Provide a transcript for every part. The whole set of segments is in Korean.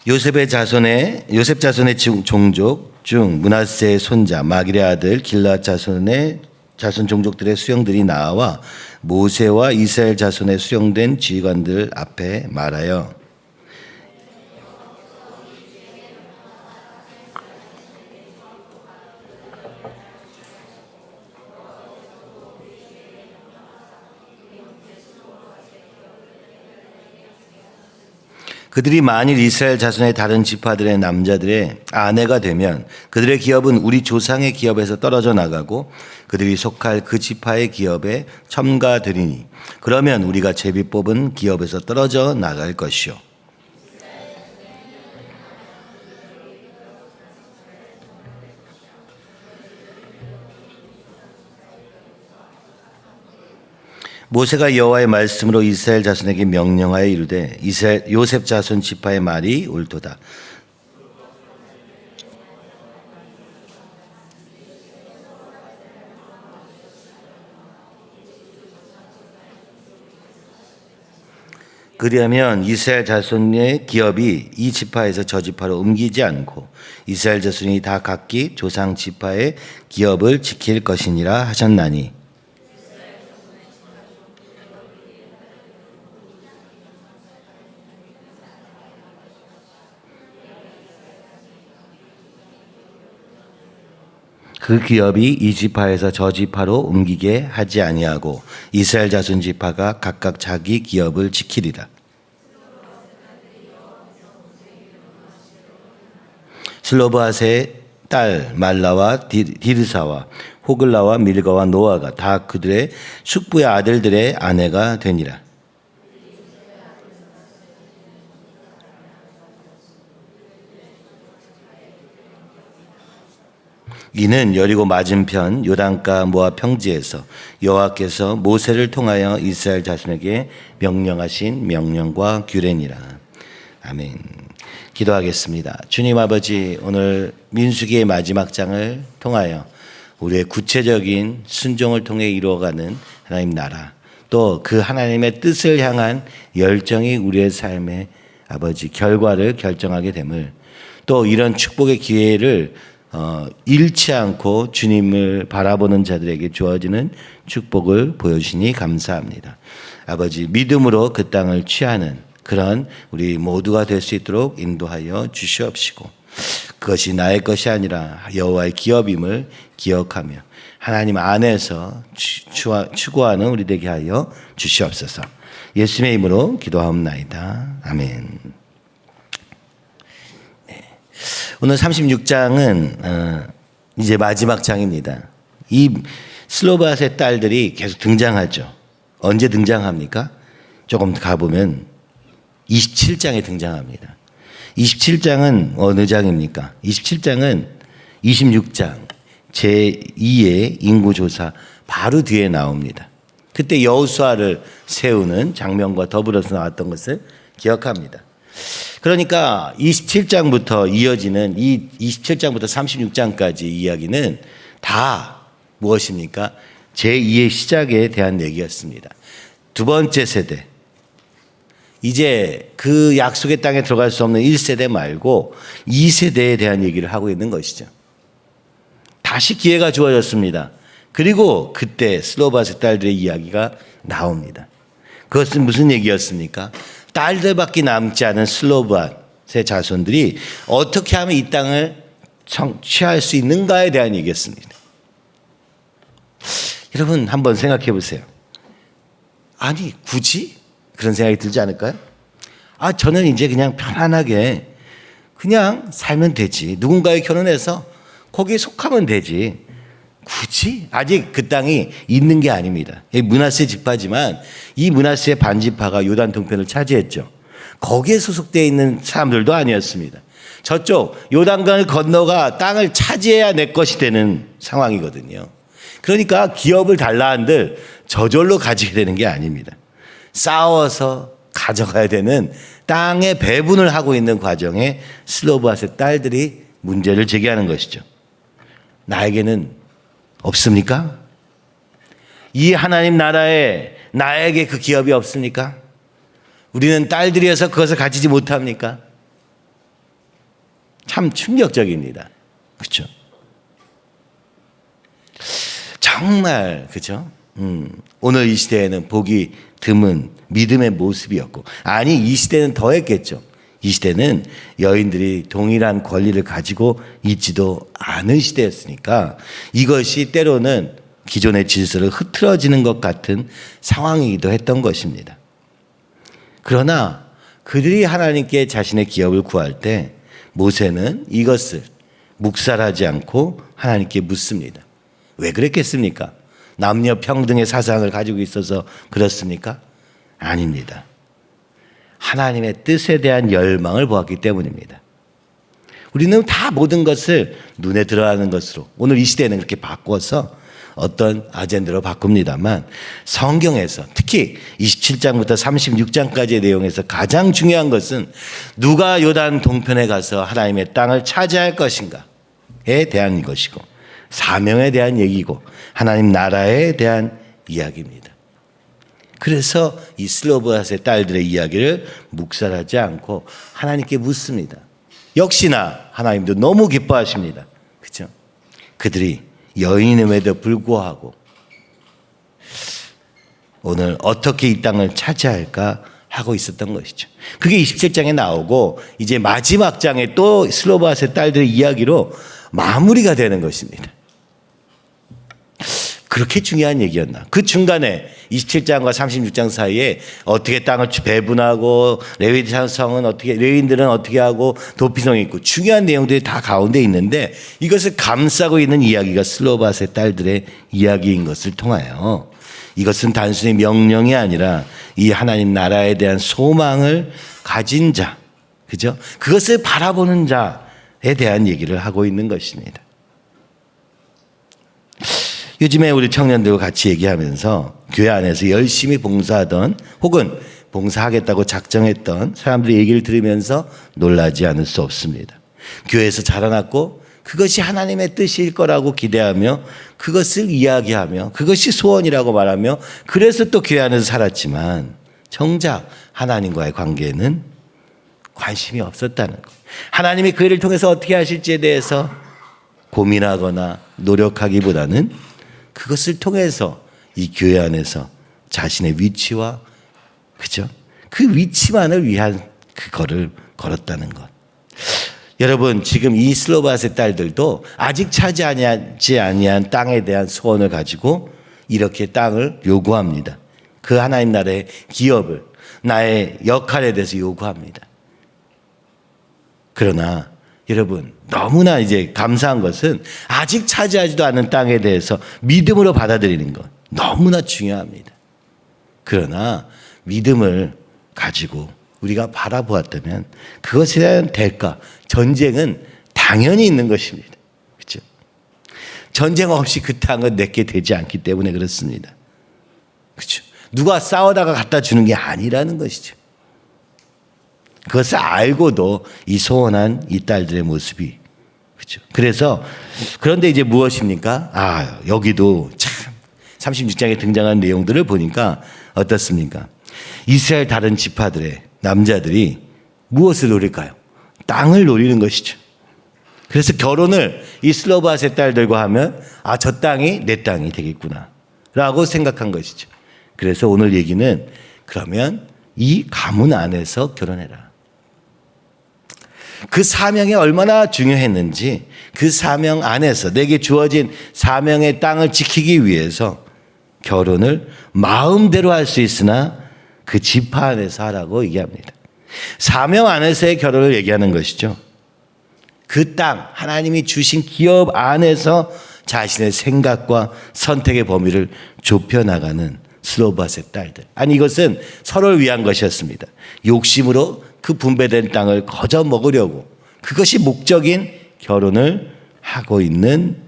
요셉 자손의 종족 중 므낫세의 손자 마길의 아들 길앗 자손의 자손 종족들의 수령들이 나와 모세와 이스라엘 자손의 수령된 지휘관들 앞에 말하여 그들이 만일 이스라엘 자손의 다른 지파들의 남자들의 아내가 되면 그들의 기업은 우리 조상의 기업에서 떨어져 나가고 그들이 속할 그 지파의 기업에 첨가되리니 그러면 우리가 제비 뽑은 기업에서 떨어져 나갈 것이요. 모세가 여호와의 말씀으로 이스라엘 자손에게 명령하여 이르되 요셉 자손 지파의 말이 옳도다. 그리하면 이스라엘 자손의 기업이 이 지파에서 저 지파로 옮기지 않고 이스라엘 자손이 다 각기 조상 지파의 기업을 지킬 것이니라 하셨나니 그 기업이 이 지파에서 저 지파로 옮기게 하지 아니하고 이스라엘 자손 지파가 각각 자기 기업을 지키리라. 슬로브핫의 딸 말라와 디르사와 호글라와 밀가와 노아가 다 그들의 숙부의 아들들의 아내가 되니라. 이는 여리고 맞은편 요단가 모압 평지에서 여호와께서 모세를 통하여 이스라엘 자손에게 명령하신 명령과 규례니라. 아멘. 기도하겠습니다. 주님 아버지, 오늘 민수기의 마지막 장을 통하여 우리의 구체적인 순종을 통해 이루어가는 하나님 나라, 또 그 하나님의 뜻을 향한 열정이 우리의 삶의 아버지 결과를 결정하게 됨을, 또 이런 축복의 기회를 잃지 않고 주님을 바라보는 자들에게 주어지는 축복을 보여주시니 감사합니다. 아버지, 믿음으로 그 땅을 취하는 그런 우리 모두가 될 수 있도록 인도하여 주시옵시고, 그것이 나의 것이 아니라 여호와의 기업임을 기억하며 하나님 안에서 추구하는 우리 되게 하여 주시옵소서. 예수님의 이름으로 기도하옵나이다. 아멘. 오늘 36장은 이제 마지막 장입니다. 이 슬로브핫의 딸들이 계속 등장하죠. 언제 등장합니까? 조금 가보면 27장에 등장합니다. 27장은 어느 장입니까? 27장은 26장 제2의 인구조사 바로 뒤에 나옵니다. 그때 여호수아를 세우는 장면과 더불어서 나왔던 것을 기억합니다. 그러니까 27장부터 이어지는 이 27장부터 36장까지 이야기는 다 무엇입니까? 제2의 시작에 대한 얘기였습니다. 두 번째 세대, 이제 그 약속의 땅에 들어갈 수 없는 1세대 말고 2세대에 대한 얘기를 하고 있는 것이죠. 다시 기회가 주어졌습니다. 그리고 그때 슬로브핫의 딸들의 이야기가 나옵니다. 그것은 무슨 얘기였습니까? 딸들밖에 남지 않은 슬로브핫의 자손들이 어떻게 하면 이 땅을 취할 수 있는가에 대한 얘기였습니다. 여러분 한번 생각해 보세요. 아니 굳이? 그런 생각이 들지 않을까요? 저는 이제 그냥 편안하게 그냥 살면 되지. 누군가에 결혼해서 거기에 속하면 되지. 굳이? 아직 그 땅이 있는 게 아닙니다. 므낫세 지파지만 이 므낫세 반지파가 요단 동편을 차지했죠. 거기에 소속되어 있는 사람들도 아니었습니다. 저쪽 요단강을 건너가 땅을 차지해야 내 것이 되는 상황이거든요. 그러니까 기업을 달라 한들 저절로 가지게 되는 게 아닙니다. 싸워서 가져가야 되는 땅의 배분을 하고 있는 과정에 슬로브핫의 딸들이 문제를 제기하는 것이죠. 나에게는 없습니까? 이 하나님 나라에 나에게 그 기업이 없습니까? 우리는 딸들이어서 그것을 가지지 못합니까? 참 충격적입니다. 그렇죠? 정말 그죠? 오늘 이 시대에는 보기 드문 믿음의 모습이었고, 아니 이 시대는 더했겠죠. 이 시대는 여인들이 동일한 권리를 가지고 있지도 않은 시대였으니까 이것이 때로는 기존의 질서를 흐트러지는 것 같은 상황이기도 했던 것입니다. 그러나 그들이 하나님께 자신의 기업을 구할 때 모세는 이것을 묵살하지 않고 하나님께 묻습니다. 왜 그랬겠습니까? 남녀 평등의 사상을 가지고 있어서 그렇습니까? 아닙니다. 하나님의 뜻에 대한 열망을 보았기 때문입니다. 우리는 다 모든 것을 눈에 들어가는 것으로 오늘 이 시대에는 그렇게 바꿔서 어떤 아젠다로 바꿉니다만, 성경에서 특히 27장부터 36장까지의 내용에서 가장 중요한 것은 누가 요단 동편에 가서 하나님의 땅을 차지할 것인가에 대한 것이고, 사명에 대한 얘기고, 하나님 나라에 대한 이야기입니다. 그래서 이 슬로바앗의 딸들의 이야기를 묵살하지 않고 하나님께 묻습니다. 역시나 하나님도 너무 기뻐하십니다. 그렇죠? 그들이 여인임에도 불구하고 오늘 어떻게 이 땅을 차지할까 하고 있었던 것이죠. 그게 27장에 나오고 이제 마지막 장에 또 슬로바앗의 딸들의 이야기로 마무리가 되는 것입니다. 그렇게 중요한 얘기였나? 그 중간에 27장과 36장 사이에 어떻게 땅을 배분하고 레위성은 어떻게, 레위인들은 어떻게 하고 도피성이 있고 중요한 내용들이 다 가운데 있는데 이것을 감싸고 있는 이야기가 슬로바앗의 딸들의 이야기인 것을 통하여 이것은 단순히 명령이 아니라 이 하나님 나라에 대한 소망을 가진 자, 그죠? 그것을 바라보는 자에 대한 얘기를 하고 있는 것입니다. 요즘에 우리 청년들과 같이 얘기하면서 교회 안에서 열심히 봉사하던 혹은 봉사하겠다고 작정했던 사람들의 얘기를 들으면서 놀라지 않을 수 없습니다. 교회에서 자라났고 그것이 하나님의 뜻일 거라고 기대하며 그것을 이야기하며 그것이 소원이라고 말하며 그래서 또 교회 안에서 살았지만 정작 하나님과의 관계에는 관심이 없었다는 것. 하나님이 그 일을 통해서 어떻게 하실지에 대해서 고민하거나 노력하기보다는 그것을 통해서 이 교회 안에서 자신의 위치와 그죠? 그 위치만을 위한 그거를 걸었다는 것. 여러분 지금 이 슬로바앗의 딸들도 아직 차지하지 아니한 땅에 대한 소원을 가지고 이렇게 땅을 요구합니다. 그 하나님 나라의 기업을 나의 역할에 대해서 요구합니다. 그러나 여러분 너무나 이제 감사한 것은 아직 차지하지도 않은 땅에 대해서 믿음으로 받아들이는 것 너무나 중요합니다. 그러나 믿음을 가지고 우리가 바라보았다면 그것에 대한 대가, 전쟁은 당연히 있는 것입니다. 그렇죠? 전쟁 없이 그 땅은 내게 되지 않기 때문에 그렇습니다. 그렇죠? 누가 싸우다가 갖다 주는 게 아니라는 것이죠. 그것을 알고도 이 소원한 이 딸들의 모습이 그렇죠. 그래서 그런데 이제 무엇입니까? 여기도 참 36장에 등장한 내용들을 보니까 어떻습니까? 이스라엘 다른 지파들의 남자들이 무엇을 노릴까요? 땅을 노리는 것이죠. 그래서 결혼을 이 슬로바앗의 딸들과 하면 저 땅이 내 땅이 되겠구나 라고 생각한 것이죠. 그래서 오늘 얘기는 그러면 이 가문 안에서 결혼해라. 그 사명이 얼마나 중요했는지 그 사명 안에서 내게 주어진 사명의 땅을 지키기 위해서 결혼을 마음대로 할 수 있으나 그 지파 안에서 하라고 얘기합니다. 사명 안에서의 결혼을 얘기하는 것이죠. 그 땅, 하나님이 주신 기업 안에서 자신의 생각과 선택의 범위를 좁혀나가는 슬로바앗의 딸들. 아니 이것은 서로를 위한 것이었습니다. 욕심으로 그 분배된 땅을 거저 먹으려고 그것이 목적인 결혼을 하고 있는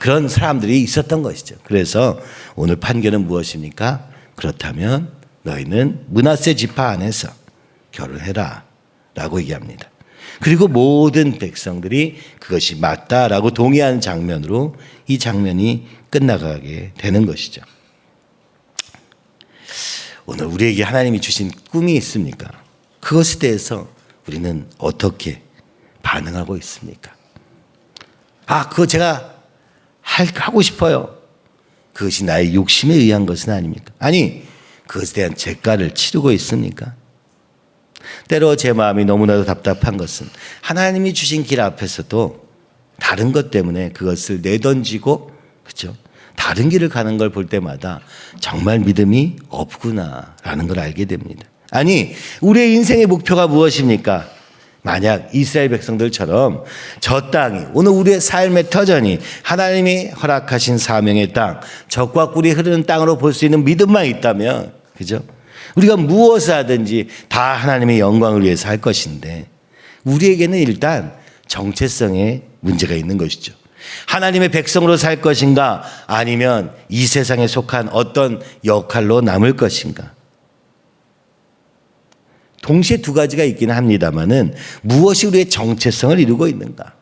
그런 사람들이 있었던 것이죠. 그래서 오늘 판결은 무엇입니까? 그렇다면 너희는 므낫세 지파 안에서 결혼해라 라고 얘기합니다. 그리고 모든 백성들이 그것이 맞다라고 동의하는 장면으로 이 장면이 끝나가게 되는 것이죠. 오늘 우리에게 하나님이 주신 꿈이 있습니까? 그것에 대해서 우리는 어떻게 반응하고 있습니까? 그거 제가 하고 싶어요. 그것이 나의 욕심에 의한 것은 아닙니까? 아니, 그것에 대한 대가를 치르고 있습니까? 때로 제 마음이 너무나도 답답한 것은 하나님이 주신 길 앞에서도 다른 것 때문에 그것을 내던지고, 그렇죠? 다른 길을 가는 걸 볼 때마다 정말 믿음이 없구나라는 걸 알게 됩니다. 아니, 우리의 인생의 목표가 무엇입니까? 만약 이스라엘 백성들처럼 저 땅이, 오늘 우리의 삶의 터전이 하나님이 허락하신 사명의 땅, 젖과 꿀이 흐르는 땅으로 볼 수 있는 믿음만 있다면, 그죠? 우리가 무엇을 하든지 다 하나님의 영광을 위해서 할 것인데, 우리에게는 일단 정체성에 문제가 있는 것이죠. 하나님의 백성으로 살 것인가, 아니면 이 세상에 속한 어떤 역할로 남을 것인가. 동시에 두 가지가 있기는 합니다만은 무엇이 우리의 정체성을 이루고 있는가.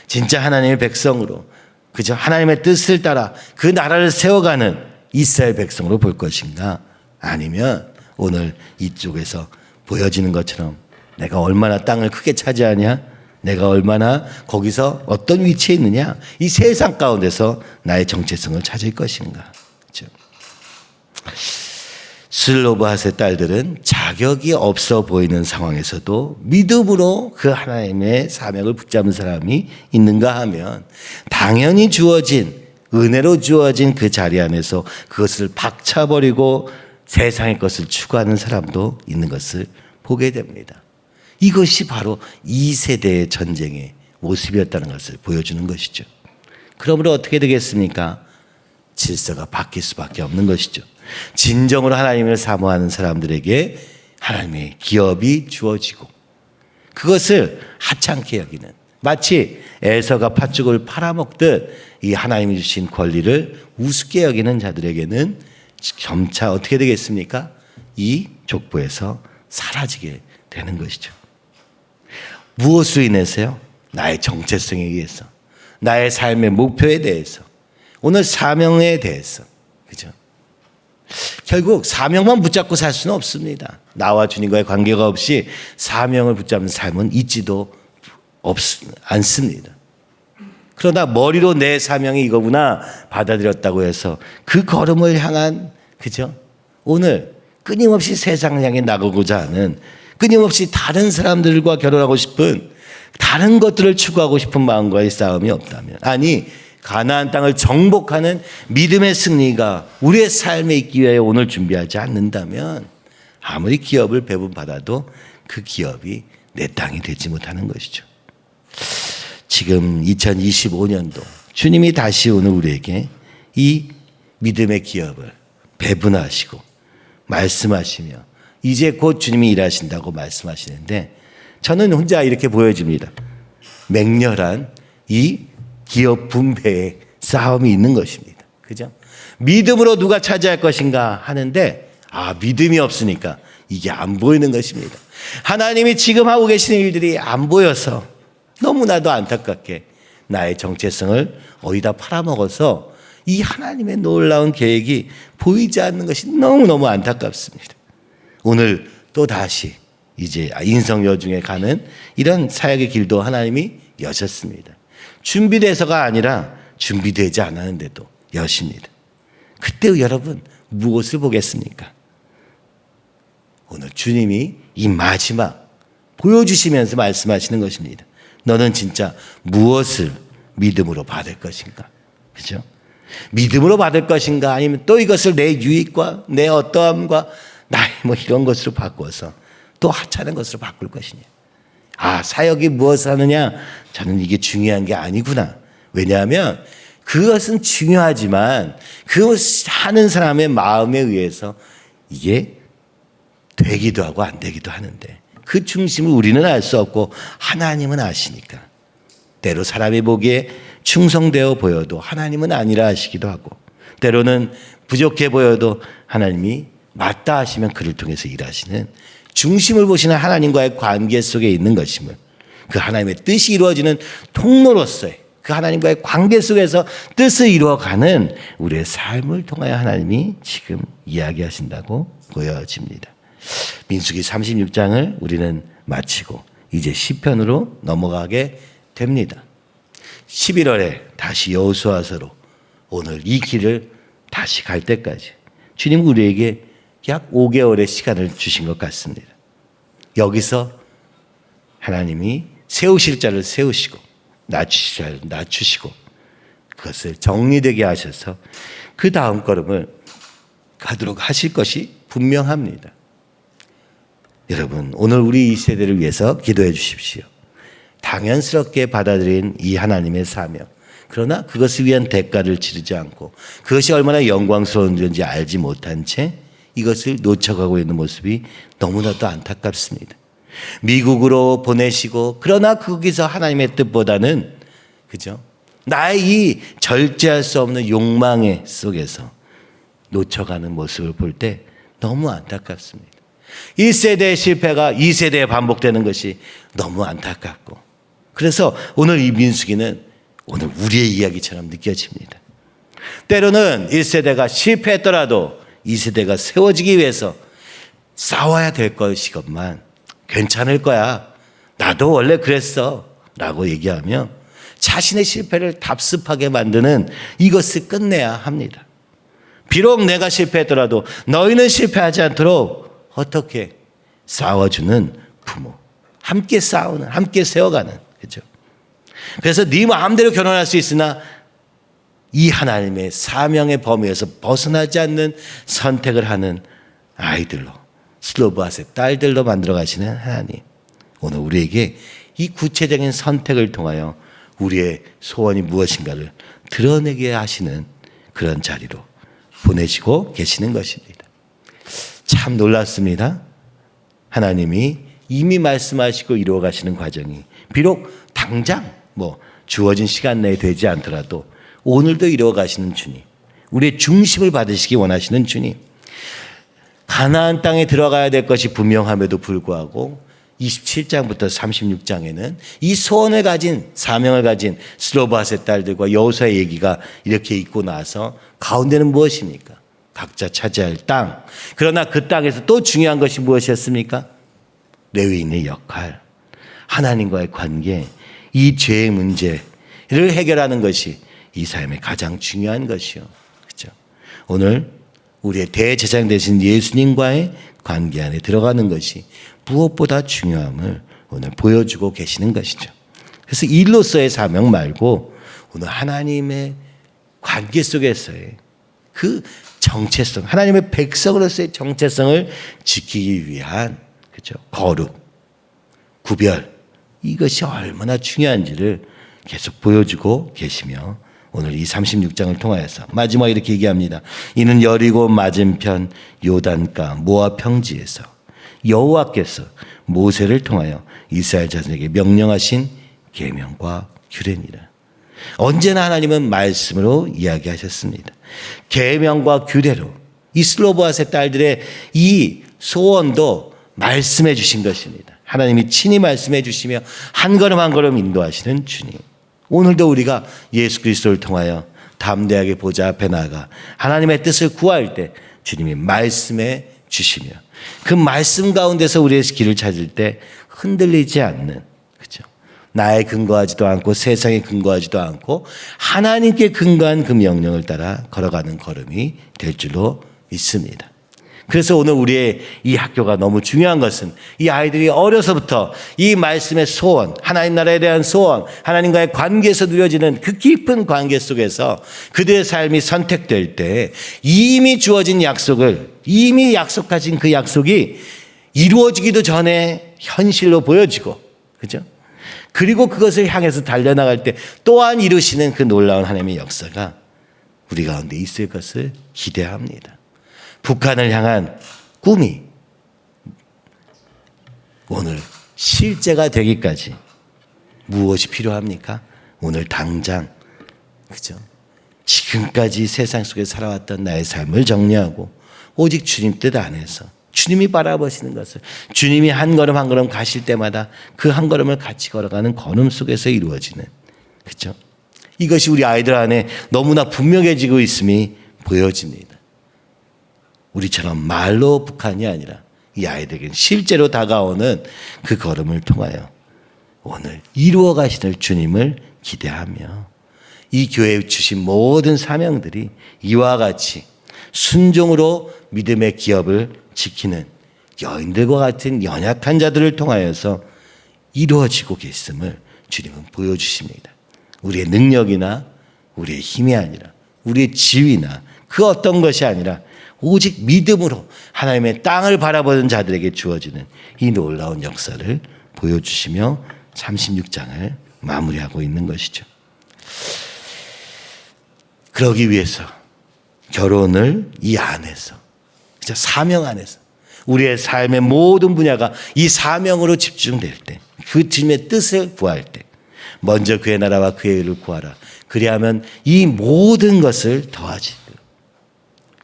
진짜 하나님의 백성으로, 그죠? 하나님의 뜻을 따라 그 나라를 세워가는 이스라엘 백성으로 볼 것인가, 아니면 오늘 이쪽에서 보여지는 것처럼 내가 얼마나 땅을 크게 차지하냐, 내가 얼마나 거기서 어떤 위치에 있느냐, 이 세상 가운데서 나의 정체성을 찾을 것인가. 그렇죠? 슬로바핫의 딸들은 자격이 없어 보이는 상황에서도 믿음으로 그 하나님의 사명을 붙잡은 사람이 있는가 하면, 당연히 주어진, 은혜로 주어진 그 자리 안에서 그것을 박차버리고 세상의 것을 추구하는 사람도 있는 것을 보게 됩니다. 이것이 바로 2세대의 전쟁의 모습이었다는 것을 보여주는 것이죠. 그러므로 어떻게 되겠습니까? 질서가 바뀔 수밖에 없는 것이죠. 진정으로 하나님을 사모하는 사람들에게 하나님의 기업이 주어지고, 그것을 하찮게 여기는, 마치 에서가 팥죽을 팔아먹듯 이 하나님이 주신 권리를 우습게 여기는 자들에게는 점차 어떻게 되겠습니까? 이 족보에서 사라지게 되는 것이죠. 무엇으로 인해서요? 나의 정체성에 의해서, 나의 삶의 목표에 대해서, 오늘 사명에 대해서, 그죠? 결국 사명만 붙잡고 살 수는 없습니다. 나와 주님과의 관계가 없이 사명을 붙잡는 삶은 있지도 않습니다. 그러나 머리로 내 사명이 이거구나 받아들였다고 해서 그 걸음을 향한, 그죠? 오늘 끊임없이 세상을 향해 나가고자 하는, 끊임없이 다른 사람들과 결혼하고 싶은, 다른 것들을 추구하고 싶은 마음과의 싸움이 없다면, 아니 가나안 땅을 정복하는 믿음의 승리가 우리의 삶에 있기 위해 오늘 준비하지 않는다면, 아무리 기업을 배분받아도 그 기업이 내 땅이 되지 못하는 것이죠. 지금 2025년도 주님이 다시 오늘 우리에게 이 믿음의 기업을 배분하시고 말씀하시며 이제 곧 주님이 일하신다고 말씀하시는데, 저는 혼자 이렇게 보여집니다. 맹렬한 이 기업 분배의 싸움이 있는 것입니다. 그죠? 믿음으로 누가 차지할 것인가 하는데, 믿음이 없으니까 이게 안 보이는 것입니다. 하나님이 지금 하고 계시는 일들이 안 보여서 너무나도 안타깝게 나의 정체성을 어디다 팔아먹어서 이 하나님의 놀라운 계획이 보이지 않는 것이 너무너무 안타깝습니다. 오늘 또 다시 이제 인성여 중에 가는 이런 사역의 길도 하나님이 여셨습니다. 준비돼서가 아니라 준비되지 않았는데도 여십니다. 그때 여러분 무엇을 보겠습니까? 오늘 주님이 이 마지막 보여주시면서 말씀하시는 것입니다. 너는 진짜 무엇을 믿음으로 받을 것인가? 그죠? 믿음으로 받을 것인가? 아니면 또 이것을 내 유익과 내 어떠함과 나의 이런 것으로 바꿔서 또 하찮은 것으로 바꿀 것이냐? 사역이 무엇을 하느냐? 저는 이게 중요한 게 아니구나. 왜냐하면 그것은 중요하지만 그 하는 사람의 마음에 의해서 이게 되기도 하고 안 되기도 하는데, 그 중심을 우리는 알 수 없고 하나님은 아시니까, 때로 사람이 보기에 충성되어 보여도 하나님은 아니라 하시기도 하고, 때로는 부족해 보여도 하나님이 맞다 하시면 그를 통해서 일하시는, 중심을 보시는 하나님과의 관계 속에 있는 것임을, 그 하나님의 뜻이 이루어지는 통로로서의 그 하나님과의 관계 속에서 뜻을 이루어가는 우리의 삶을 통하여 하나님이 지금 이야기하신다고 보여집니다. 민수기 36장을 우리는 마치고 이제 시편으로 넘어가게 됩니다. 11월에 다시 여호수아서로 오늘 이 길을 다시 갈 때까지 주님 우리에게 약 5개월의 시간을 주신 것 같습니다. 여기서 하나님이 세우실 자를 세우시고 낮추실 자를 낮추시고 그것을 정리되게 하셔서 그 다음 걸음을 가도록 하실 것이 분명합니다. 여러분, 오늘 우리 이 세대를 위해서 기도해 주십시오. 당연스럽게 받아들인 이 하나님의 사명, 그러나 그것을 위한 대가를 치르지 않고 그것이 얼마나 영광스러운지 알지 못한 채 이것을 놓쳐가고 있는 모습이 너무나도 안타깝습니다. 미국으로 보내시고 그러나 거기서 하나님의 뜻보다는 그죠? 나의 이 절제할 수 없는 욕망의 속에서 놓쳐가는 모습을 볼 때 너무 안타깝습니다. 1세대의 실패가 2세대에 반복되는 것이 너무 안타깝고 그래서 오늘 이 민수기는 오늘 우리의 이야기처럼 느껴집니다. 때로는 1세대가 실패했더라도 2세대가 세워지기 위해서 싸워야 될 것이건만 괜찮을 거야. 나도 원래 그랬어. 라고 얘기하며 자신의 실패를 답습하게 만드는 이것을 끝내야 합니다. 비록 내가 실패했더라도 너희는 실패하지 않도록 어떻게 싸워주는 부모. 함께 싸우는, 함께 세워가는. 그죠? 그래서 네 마음대로 결혼할 수 있으나 이 하나님의 사명의 범위에서 벗어나지 않는 선택을 하는 아이들로 슬로브앗의 딸들로 만들어 가시는 하나님. 오늘 우리에게 이 구체적인 선택을 통하여 우리의 소원이 무엇인가를 드러내게 하시는 그런 자리로 보내시고 계시는 것입니다. 참 놀랍습니다. 하나님이 이미 말씀하시고 이루어 가시는 과정이 비록 당장 주어진 시간 내에 되지 않더라도 오늘도 이루어 가시는 주님, 우리의 중심을 받으시기 원하시는 주님, 가나안 땅에 들어가야 될 것이 분명함에도 불구하고 27장부터 36장에는 이 소원을 가진 사명을 가진 슬로브앗의 딸들과 여호수아의 얘기가 이렇게 있고 나서 가운데는 무엇입니까? 각자 차지할 땅. 그러나 그 땅에서 또 중요한 것이 무엇이었습니까? 레위인의 역할, 하나님과의 관계, 이 죄의 문제를 해결하는 것이 이 삶의 가장 중요한 것이요. 그렇죠? 오늘 우리의 대제사장 되신 예수님과의 관계 안에 들어가는 것이 무엇보다 중요함을 오늘 보여주고 계시는 것이죠. 그래서 일로서의 사명 말고 오늘 하나님의 관계 속에서의 그 정체성, 하나님의 백성으로서의 정체성을 지키기 위한 그렇죠? 거룩, 구별, 이것이 얼마나 중요한지를 계속 보여주고 계시며 오늘 이 36장을 통하여서 마지막에 이렇게 얘기합니다. 이는 여리고 맞은편 요단가 모압 평지에서 여호와께서 모세를 통하여 이스라엘 자손에게 명령하신 계명과 규례니라. 언제나 하나님은 말씀으로 이야기하셨습니다. 계명과 규례로 이 슬로브앗의 딸들의 이 소원도 말씀해 주신 것입니다. 하나님이 친히 말씀해 주시며 한 걸음 한 걸음 인도하시는 주님. 오늘도 우리가 예수 그리스도를 통하여 담대하게 보좌 앞에 나가 하나님의 뜻을 구할 때 주님이 말씀해 주시며 그 말씀 가운데서 우리의 길을 찾을 때 흔들리지 않는, 그렇죠? 나에 근거하지도 않고 세상에 근거하지도 않고 하나님께 근거한 그 명령을 따라 걸어가는 걸음이 될 줄로 믿습니다. 그래서 오늘 우리의 이 학교가 너무 중요한 것은 이 아이들이 어려서부터 이 말씀의 소원, 하나님 나라에 대한 소원, 하나님과의 관계에서 누려지는 그 깊은 관계 속에서 그들의 삶이 선택될 때 이미 주어진 약속을, 이미 약속하신 그 약속이 이루어지기도 전에 현실로 보여지고, 그죠? 그리고 그것을 향해서 달려나갈 때 또한 이루시는 그 놀라운 하나님의 역사가 우리 가운데 있을 것을 기대합니다. 북한을 향한 꿈이 오늘 실제가 되기까지 무엇이 필요합니까? 오늘 당장, 그죠? 지금까지 세상 속에 살아왔던 나의 삶을 정리하고 오직 주님 뜻 안에서 주님이 바라보시는 것을, 주님이 한 걸음 한 걸음 가실 때마다 그 한 걸음을 같이 걸어가는 걸음 속에서 이루어지는, 그죠? 이것이 우리 아이들 안에 너무나 분명해지고 있음이 보여집니다. 우리처럼 말로 북한이 아니라 이 아이들에게는 실제로 다가오는 그 걸음을 통하여 이루어 가시는 주님을 기대하며 이 교회에 주신 모든 사명들이 이와 같이 순종으로 믿음의 기업을 지키는 여인들과 같은 연약한 자들을 통하여서 이루어지고 계심을 주님은 보여주십니다. 우리의 능력이나 우리의 힘이 아니라 우리의 지위나 그 어떤 것이 아니라 오직 믿음으로 하나님의 땅을 바라보는 자들에게 주어지는 이 놀라운 역사를 보여주시며 36장을 마무리하고 있는 것이죠. 그러기 위해서 결혼을 이 안에서, 진짜 사명 안에서 우리의 삶의 모든 분야가 이 사명으로 집중될 때, 그 주님의 뜻을 구할 때 먼저 그의 나라와 그의 의를 구하라. 그리하면 이 모든 것을 더하지.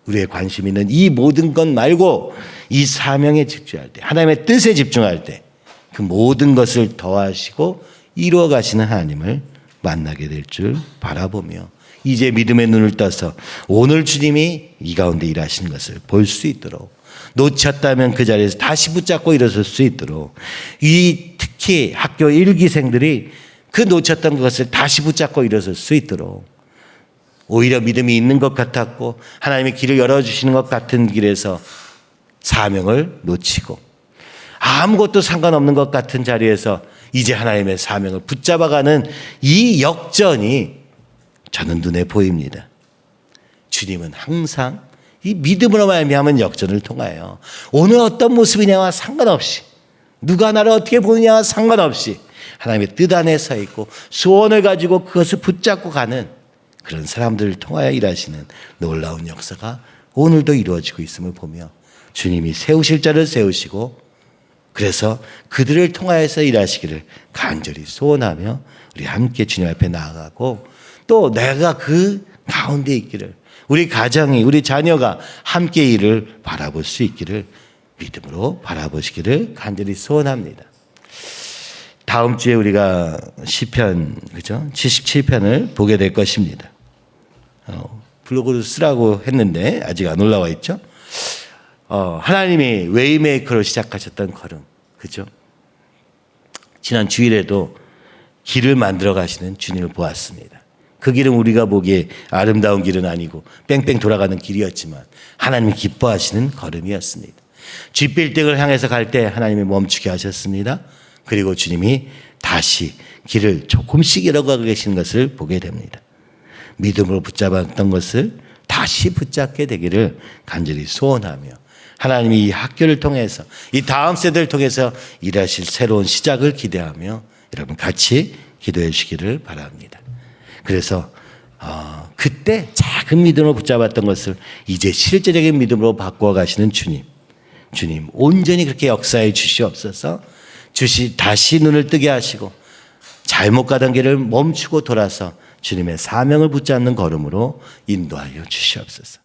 우리의 관심 있는 이 모든 것 말고 이 사명에 집중할 때, 하나님의 뜻에 집중할 때 그 모든 것을 더하시고 이루어 가시는 하나님을 만나게 될 줄 바라보며 이제 믿음의 눈을 떠서 오늘 주님이 이 가운데 일하시는 것을 볼 수 있도록, 놓쳤다면 그 자리에서 다시 붙잡고 일어설 수 있도록, 이 특히 학교 일기생들이 그 놓쳤던 것을 다시 붙잡고 일어설 수 있도록, 오히려 믿음이 있는 것 같았고 하나님의 길을 열어주시는 것 같은 길에서 사명을 놓치고 아무것도 상관없는 것 같은 자리에서 이제 하나님의 사명을 붙잡아가는 이 역전이 저는 눈에 보입니다. 주님은 항상 이 믿음으로 말미암은 역전을 통하여 오늘 어떤 모습이냐와 상관없이, 누가 나를 어떻게 보느냐와 상관없이 하나님의 뜻 안에 서 있고 소원을 가지고 그것을 붙잡고 가는 그런 사람들을 통하여 일하시는 놀라운 역사가 오늘도 이루어지고 있음을 보며 주님이 세우실 자를 세우시고 그래서 그들을 통하여서 일하시기를 간절히 소원하며 우리 함께 주님 앞에 나아가고, 또 내가 그 가운데 있기를, 우리 가정이, 우리 자녀가 함께 일을 바라볼 수 있기를 믿음으로 바라보시기를 간절히 소원합니다. 다음 주에 우리가 시편, 그죠? 77편을 보게 될 것입니다. 블로그로 쓰라고 했는데 아직 안 올라와 있죠? 하나님이 웨이메이커로 시작하셨던 걸음, 그죠? 지난 주일에도 길을 만들어 가시는 주님을 보았습니다. 그 길은 우리가 보기에 아름다운 길은 아니고 뺑뺑 돌아가는 길이었지만 하나님이 기뻐하시는 걸음이었습니다. 쥐빌딩을 향해서 갈 때 하나님이 멈추게 하셨습니다. 그리고 주님이 다시 길을 조금씩 잃어가고 계시는 것을 보게 됩니다. 믿음으로 붙잡았던 것을 다시 붙잡게 되기를 간절히 소원하며 하나님이 이 학교를 통해서, 이 다음 세대를 통해서 일하실 새로운 시작을 기대하며 여러분 같이 기도해 주시기를 바랍니다. 그래서 그때 작은 믿음으로 붙잡았던 것을 이제 실제적인 믿음으로 바꾸어 가시는 주님 온전히 그렇게 역사해 주시옵소서. 다시 눈을 뜨게 하시고 잘못 가던 길을 멈추고 돌아서 주님의 사명을 붙잡는 걸음으로 인도하여 주시옵소서.